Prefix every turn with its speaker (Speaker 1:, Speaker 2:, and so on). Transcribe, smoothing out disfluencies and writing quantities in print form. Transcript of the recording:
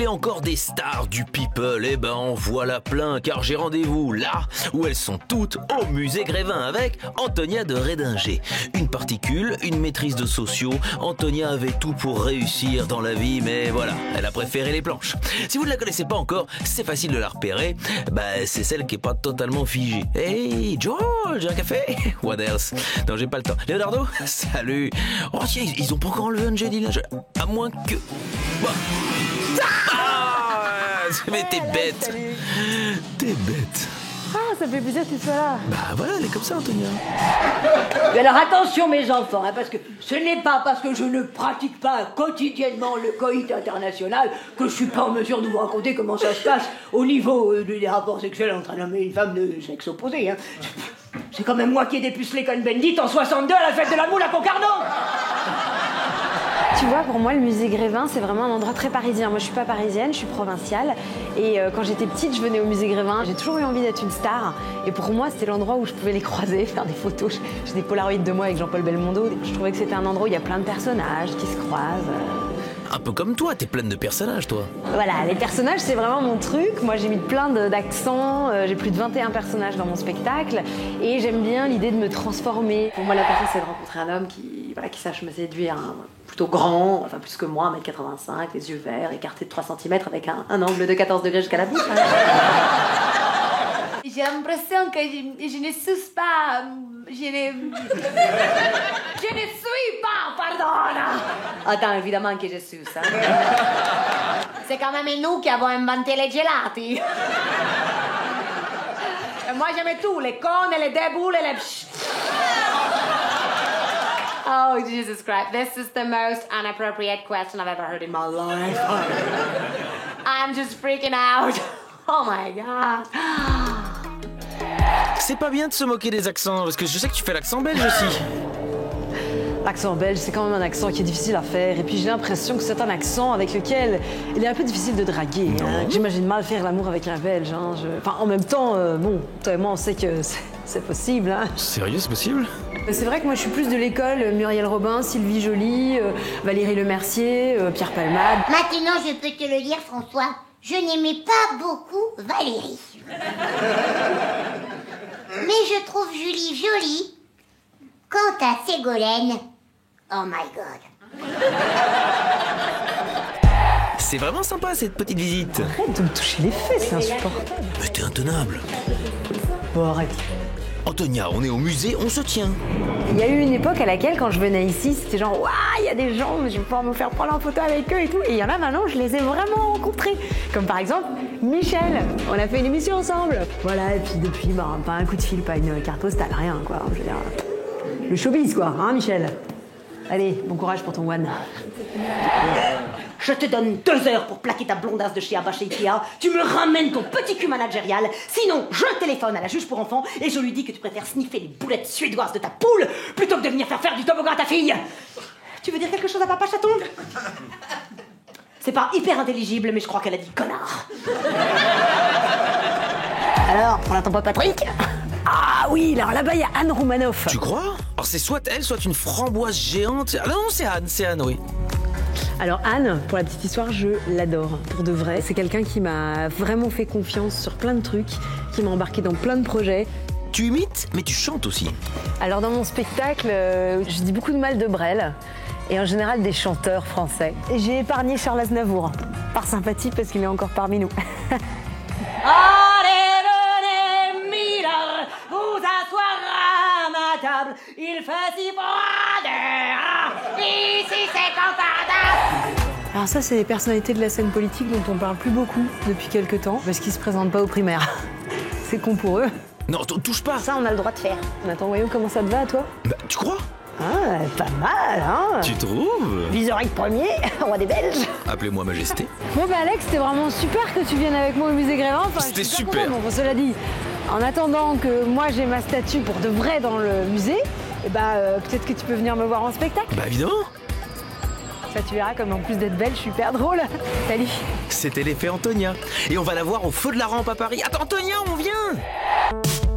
Speaker 1: voulez encore des stars du people? Eh ben en voilà plein, car j'ai rendez-vous là où elles sont toutes au musée Grévin avec Antonia de Rédinger. Une particule, une maîtrise de sociaux. Antonia avait tout pour réussir dans la vie, mais voilà, elle a préféré les planches. Si vous ne la connaissez pas encore, c'est facile de la repérer. Bah, c'est celle qui est pas totalement figée. Hey George, un café? What else? Non, j'ai pas le temps. Leonardo? Salut. Oh tiens, ils ont pas encore enlevé Angelina, à moins que... Bah. Ah, mais t'es bête.
Speaker 2: Salut.
Speaker 1: T'es bête.
Speaker 2: Ah, ça me fait plaisir que tu sois là.
Speaker 1: Bah voilà, elle est comme ça, Antonia.
Speaker 3: Mais alors attention mes enfants, parce que ce n'est pas parce que je ne pratique pas quotidiennement le coït international que je suis pas en mesure de vous raconter comment ça se passe au niveau des rapports sexuels entre un homme et une femme de sexe opposé. Hein. C'est quand même moi qui ai dépucelé Cohn-Bendit en 62 à la fête de la moule à Concarneau.
Speaker 2: Tu vois, pour moi, le musée Grévin, c'est vraiment un endroit très parisien. Moi, je suis pas parisienne, je suis provinciale. Et quand j'étais petite, je venais au musée Grévin. J'ai toujours eu envie d'être une star. Et pour moi, c'était l'endroit où je pouvais les croiser, faire des photos. J'ai des polaroïds de moi avec Jean-Paul Belmondo. Je trouvais que c'était un endroit où il y a plein de personnages qui se croisent.
Speaker 1: Un peu comme toi, t'es pleine de personnages, toi.
Speaker 2: Voilà, les personnages, c'est vraiment mon truc. Moi, j'ai mis plein d'accents. J'ai plus de 21 personnages dans mon spectacle. Et j'aime bien l'idée de me transformer. Pour moi, la personne, c'est de rencontrer un homme qui sache me séduire. Hein. Plutôt grand, enfin plus que moi, 1m85, les yeux verts, écartés de 3 cm avec un angle de 14 degrés jusqu'à la bouche. Hein.
Speaker 4: J'ai l'impression que je ne suce pas. Je ne suis pas, pardon.
Speaker 3: Attends, évidemment que je suce. Hein.
Speaker 4: C'est quand même nous qui avons inventé les gelati.
Speaker 3: Et moi j'aimais tout, les cônes, les déboules et les...
Speaker 4: Oh, Jesus Christ. This is the most inappropriate question I've ever heard in my life. I'm just freaking out. Oh my God.
Speaker 1: C'est pas bien de se moquer des accents, parce que je sais que tu fais l'accent belge aussi.
Speaker 2: L'accent belge, c'est quand même un accent qui est difficile à faire. Et puis j'ai l'impression que c'est un accent avec lequel il est un peu difficile de draguer. Hein. J'imagine mal faire l'amour avec un belge. Hein. Enfin, en même temps, bon, toi et moi, on sait que c'est possible. Hein.
Speaker 1: Sérieux, c'est possible?
Speaker 2: C'est vrai que moi, je suis plus de l'école Muriel Robin, Sylvie Joly, Valérie Lemercier, Pierre Palmade.
Speaker 5: Maintenant, je peux te le dire, François, je n'aimais pas beaucoup Valérie. Mais je trouve Julie jolie. Quant à Ségolène, oh my God.
Speaker 1: C'est vraiment sympa, cette petite visite.
Speaker 2: Arrête de me toucher les fesses, c'est insupportable.
Speaker 1: Mais t'es intenable.
Speaker 2: Bon, arrête.
Speaker 1: Antonia, on est au musée, on se tient.
Speaker 2: Il y a eu une époque à laquelle, quand je venais ici, c'était genre, waouh, il y a des gens, je vais pouvoir me faire prendre en photo avec eux et tout. Et il y en a maintenant, je les ai vraiment rencontrés. Comme par exemple, Michel. On a fait une émission ensemble. Voilà, et puis depuis, bah, pas un coup de fil, pas une carte postale, rien, quoi. Je veux dire, le showbiz, quoi, hein, Michel? Allez, bon courage pour ton one.
Speaker 3: Je te donne 2 heures pour plaquer ta blondasse de chez Abba chez Ikea. Tu me ramènes ton petit cul managérial. Sinon, je téléphone à la juge pour enfants et je lui dis que tu préfères sniffer les boulettes suédoises de ta poule plutôt que de venir faire du toboggan à ta fille. Tu veux dire quelque chose à papa chaton? C'est pas hyper intelligible, mais je crois qu'elle a dit connard.
Speaker 2: Alors, on n'attend pas Patrick? Ah oui, alors là-bas, il y a Anne Roumanoff.
Speaker 1: Tu crois? Alors c'est soit elle, soit une framboise géante. Ah non, c'est Anne, oui.
Speaker 2: Alors Anne, pour la petite histoire, je l'adore, pour de vrai. C'est quelqu'un qui m'a vraiment fait confiance sur plein de trucs, qui m'a embarqué dans plein de projets.
Speaker 1: Tu imites, mais tu chantes aussi.
Speaker 2: Alors dans mon spectacle, je dis beaucoup de mal de Brel, et en général des chanteurs français. Et j'ai épargné Charles Aznavour, par sympathie, parce qu'il est encore parmi nous.
Speaker 3: Allez, venez, Miller, vous asseoir à ma table. Il fait si froid dehors. Ici, c'est Cantada.
Speaker 2: Alors ça, c'est les personnalités de la scène politique dont on parle plus beaucoup depuis quelques temps, parce qu'ils se présentent pas aux primaires. C'est con pour eux.
Speaker 1: Non, touche pas.
Speaker 2: Ça, on a le droit de faire. Attends, voyons comment ça te va, toi?
Speaker 1: Bah, tu crois?
Speaker 2: Ah, pas mal, hein?
Speaker 1: Tu trouves?
Speaker 2: Visorek premier, roi des Belges.
Speaker 1: Appelez-moi Majesté.
Speaker 2: Bon bah Alex, c'était vraiment super que tu viennes avec moi au musée Grévin. Enfin,
Speaker 1: c'était
Speaker 2: je suis
Speaker 1: super.
Speaker 2: Bon, cela dit, en attendant que moi j'ai ma statue pour de vrai dans le musée, eh bah, peut-être que tu peux venir me voir en spectacle.
Speaker 1: Bah évidemment.
Speaker 2: Ça tu verras, comme en plus d'être belle, je suis super drôle. Salut.
Speaker 1: C'était l'effet Antonia. Et on va la voir au feu de la rampe à Paris. Attends, Antonia, on vient!